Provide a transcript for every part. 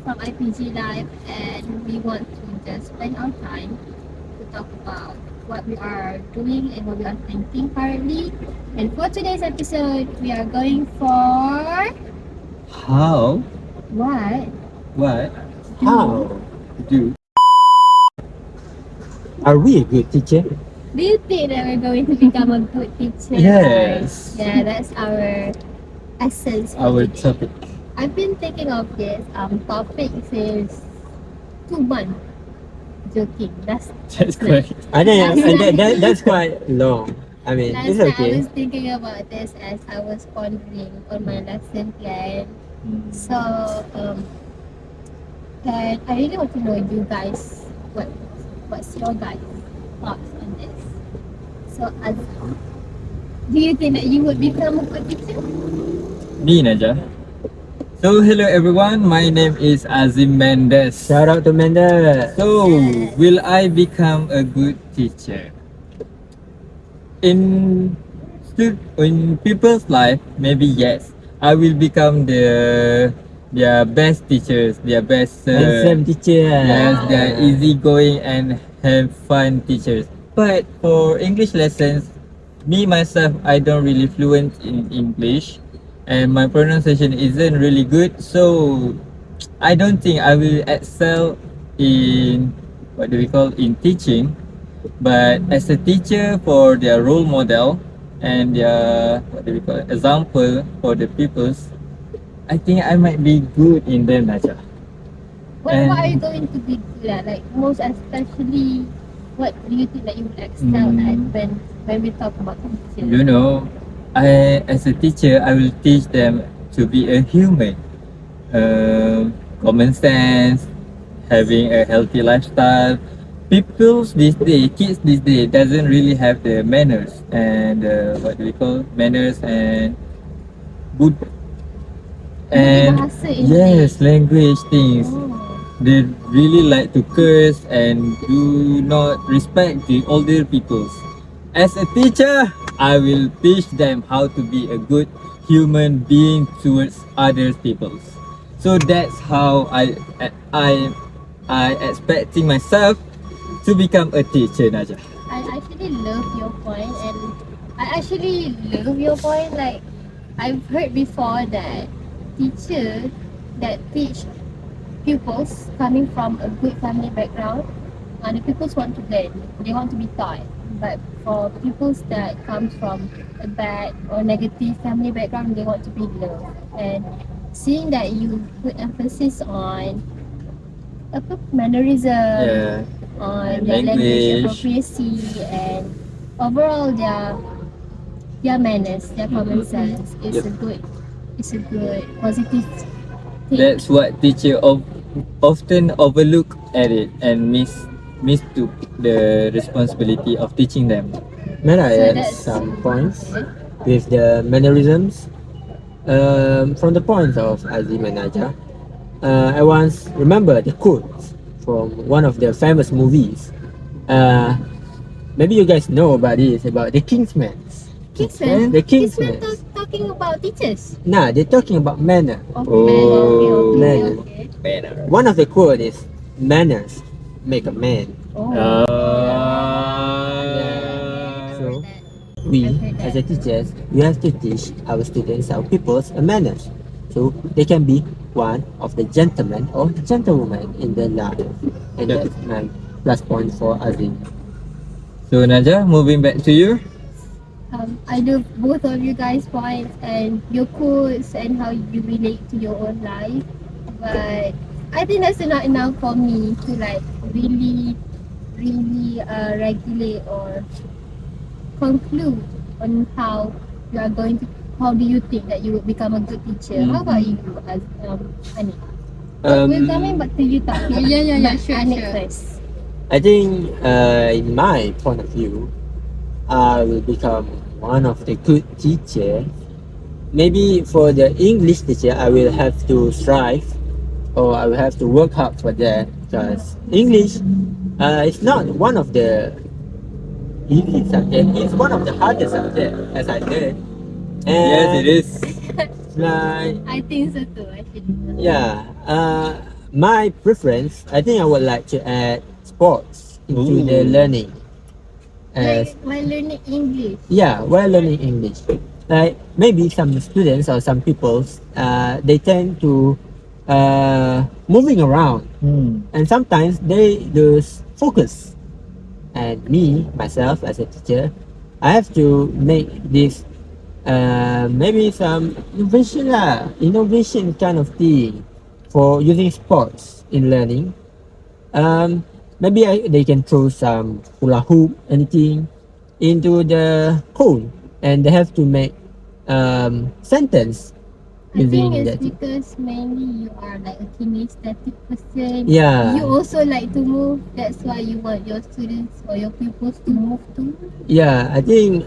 from IPG Live, and we want to just spend our time to talk about what we are doing and what we are thinking currently. And for today's episode, we are going for How? what? What? How Do? are we a good teacher? Do you think that we're going to become a good teacher? Yes. Yeah, that's our essence for Our today. topic. I've been thinking of this topic since 2 months. Joking. That's That's correct. I think Last night. that's quite long. I mean, Last it's night I okay. was thinking about this as I was pondering on my lesson plan. So, and I really want to know you guys, what's your guys' thoughts on this? So, Azim, do you think that you would become a good teacher? Me, Najah. So, hello everyone. My name is Azim Mendes. Shout out to Mendes. So, Yes. will I become a good teacher? In people's life, maybe yes. I will become their best teachers, their best Handsome teacher. yes, they're easygoing and have fun teachers. But for English lessons, me myself, I don't really fluent in English, and my pronunciation isn't really good. So I don't think I will excel in what do we call in teaching. But as a teacher for their role model and their what do we call it, example for the pupils, I think I might be good in them, Najah. What are you going to be good at? Like, most especially, what do you think that you would excel at when we talk about teaching? You know, I as a teacher, I will teach them to be a human, common sense, having a healthy lifestyle. Kids these days doesn't really have the manners and what do we call manners and good and Bahasa yes, language things. Oh. They really like to curse and do not respect the older peoples. As a teacher, I will teach them how to be a good human being towards other peoples. So that's how I expecting myself to become a teacher, Najah. I actually love your point, and I actually love your point. Like, I've heard before that teachers that teach pupils coming from a good family background, the pupils want to learn, they want to be taught. But for pupils that comes from a bad or negative family background, they want to be loved. And seeing that you put emphasis on mannerism, Yeah. on And their language language. appropriacy, and overall their manners, their common sense is Yep. it's a good positive thing. That's what teacher often overlook at it and mistook the responsibility of teaching them. May I So add that's- some points with the mannerisms? From the points of Azim and Najah, I once remember the quote from one of the famous movies. Maybe you guys know about this, about the Kingsman. Kingsman? The Kingsman Kingsman. talking about teachers. Nah, they're talking about manner. Oh, manner. Okay. One of the quote is manners make a man. Oh. So we, as a teachers, we have to teach our students, our pupils, manners, so they can be one of the gentlemen or gentlewomen in their life. And Yeah. that's my last point for Azim. So Najah, moving back to you. I love both of you guys' points and your quotes and how you relate to your own life. But I think that's not enough for me to like really regulate or conclude on how you are going to. How do you think that you would become a good teacher? How about you, as Anep? We're coming back to you, Taki. Yeah, sure, Anep sure. first. I think, in my point of view, I will become one of the good teacher. Maybe for the English teacher, I will have to strive, or I will have to work hard for that, because English is not one of the easy subject. It's one of the hardest subject, as I heard. Yes, it is. Like, I think so too, actually. yeah, my preference, I think I would like to add sports into the Ooh. learning. As Like while learning English. yeah, while learning English, like maybe some students or some people, they tend to moving around, and sometimes they lose focus. And me myself as a teacher, I have to make this maybe some innovation kind of thing for using sports in learning. Maybe they can throw some hula hoop, anything, into the cone, and they have to make sentence I think using it's that. because mainly you are like a kinesthetic person. Yeah, You also like to move. That's why you want your students or your pupils to move too. yeah. I think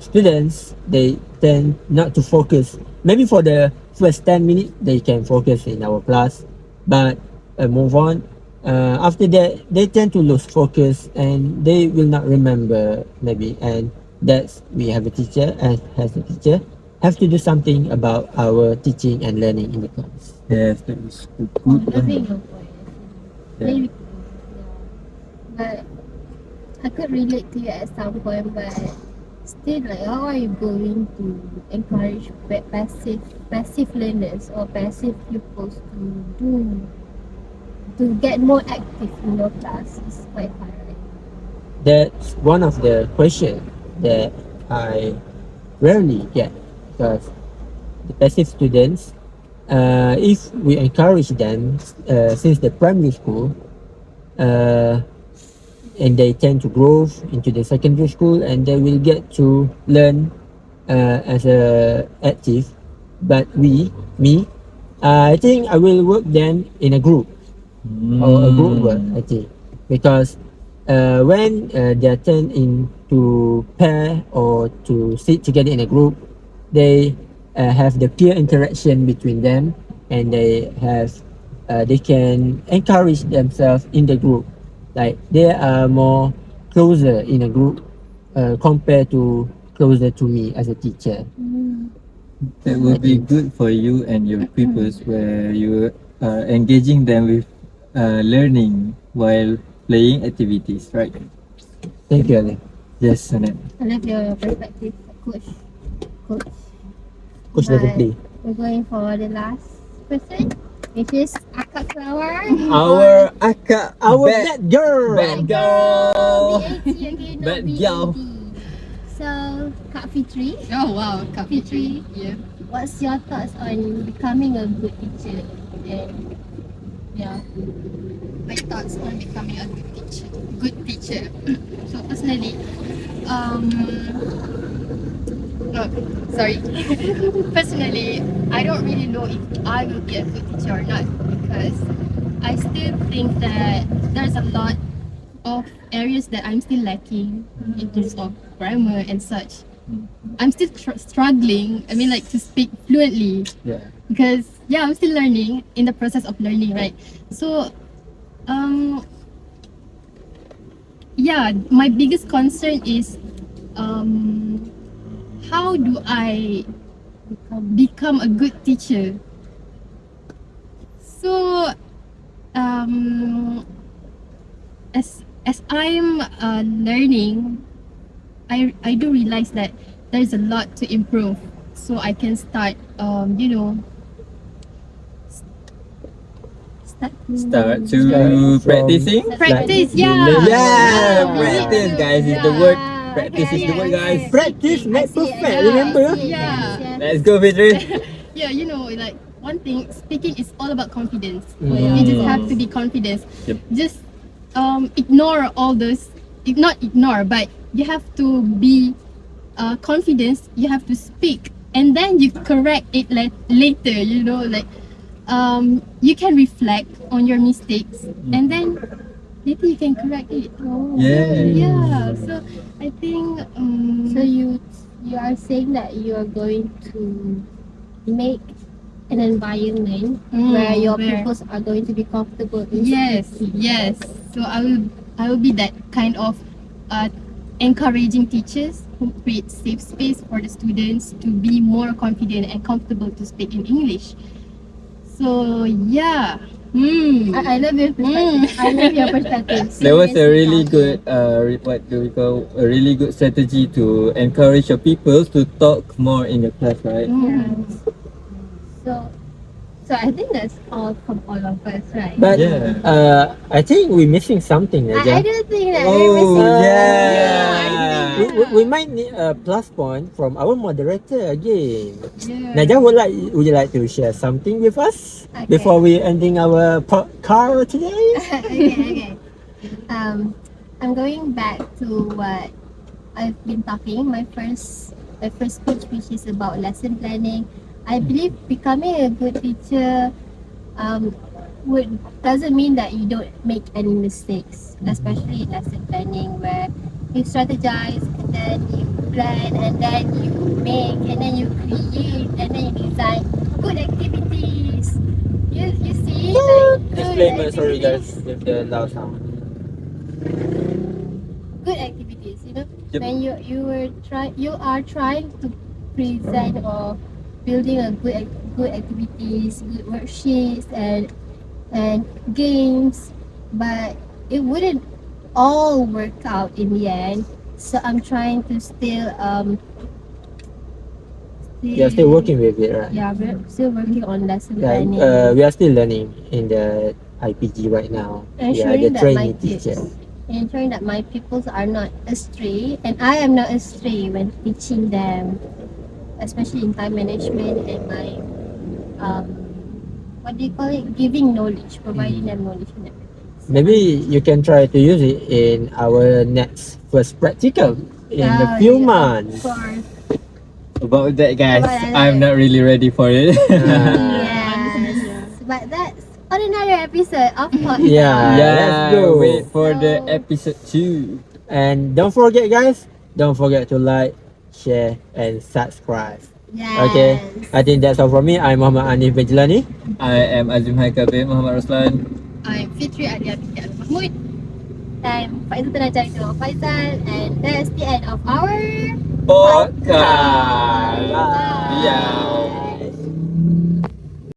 students they tend not to focus. Maybe for the first 10 minutes they can focus in our class, but move on. After that, they tend to lose focus and they will not remember maybe. And that's we have a teacher and as a teacher have to do something about our teaching and learning in the class. Yes, that is Oh, good. loving your point. Yeah. Maybe, yeah. But I could relate to you at some point, but still, like, how are you going to encourage passive learners or passive pupils to get more active in your class? It's quite hard, right? That's one of the questions that I rarely get because the passive students, if we encourage them since the primary school, uh, and they tend to grow into the secondary school and they will get to learn as a active. But me, I think I will work them in a group or a group work. I think because when they are turned into pair or to sit together in a group, they have the peer interaction between them, and they can encourage themselves in the group. Like they are more closer in a group compared to closer to me as a teacher. That will be good for you and your pupils where you are engaging them with learning while playing activities, right? Thank you, Ali. Yes, Anep. I love your perspective, coach. Coach But doesn't play. we're going for the last person, which is Akak Flower. Our Aka, our Bad- bad girl. bad girl. BAT, okay, not Bad BAD. girl. So, Kak Fitri, Oh wow, Kak Fitri. Yeah. what's your thoughts on becoming a good teacher? And yeah, My thoughts on becoming a good teacher. Good teacher. So personally, oh, sorry. Personally, I don't really know if I will be a good teacher or not because I still think that there's a lot of areas that I'm still lacking in terms of grammar and such. I'm still struggling. I mean, like to speak fluently Yeah. because I'm still learning in the process of learning, right? So, my biggest concern is how do I become a good teacher? So, as I'm learning, I do realize that there's a lot to improve. So I can start, Start to Start from- practicing. practice. Like, Yeah, Yeah, we need practice, to- guys, is the word. Practice is the word, guys. Practice makes perfect, remember? Yeah. Let's go, Fitri. Yeah, like one thing, speaking is all about confidence. Mm. You just have to be confident. Yep. Just ignore all those. Not ignore, but you have to be confident. You have to speak, and then you correct it later. Like you can reflect on your mistakes, and then later you can correct it. Yeah. So I think so you are saying that you are going to make an environment where your pupils are going to be comfortable in Yes, speaking. yes. So I will be that kind of encouraging teachers who create safe space for the students to be more confident and comfortable to speak in English. So yeah. I love your perspective. I love your perspective. That was a Seriously, really Kak. good what do we call a really good strategy to encourage your people to talk more in the class, right? Yeah. So I think that's all from all of us, right? But Yeah. I think we're missing something, I Najah. don't think that Oh, we're missing. yeah. We might need a plus point from our moderator again. Yeah. Najah, would you like to share something with us Okay. before we ending our PODCAR today? Okay. I'm going back to what I've been talking. My first speech, which is about lesson planning. I believe becoming a good teacher doesn't mean that you don't make any mistakes, especially in lesson planning where you strategize and then you plan and then you make and then you create and then you design good activities. You see, like good Disclaimer, sorry activities. guys, with the loud sound. Good activities, you know, Yep. when you are trying to present or building a good activities, good worksheets and games, but it wouldn't all work out in the end. So I'm trying to We are still working with it, right? Yeah, we're still working on lesson Yeah, planning. we are still learning in the IPG right now. We are the Ensuring that my trainee teacher. ensuring that my pupils are not astray and I am not astray when teaching them, especially in time management and my what do you call it? Giving knowledge, providing them knowledge and everything. Maybe you can try to use it in our next first practical in a few Yeah, months. of course. About that, guys, About that. I'm not really ready for it. Yes. But that's on another episode of podcast. Yeah. Let's go. Wait for the So- episode 2. And don't forget, guys, don't forget to like, share, and subscribe. Yes. Okay, I think that's all from me. I'm Muhammad Anif Bejlani. I am Azim Haikal bin Muhammad Roslan. I'm Fitri Adia Binti Al-Mahmud. I'm Faizal Najah bin Faizal, and that's the end of our PODCAR. Bye. Yeah.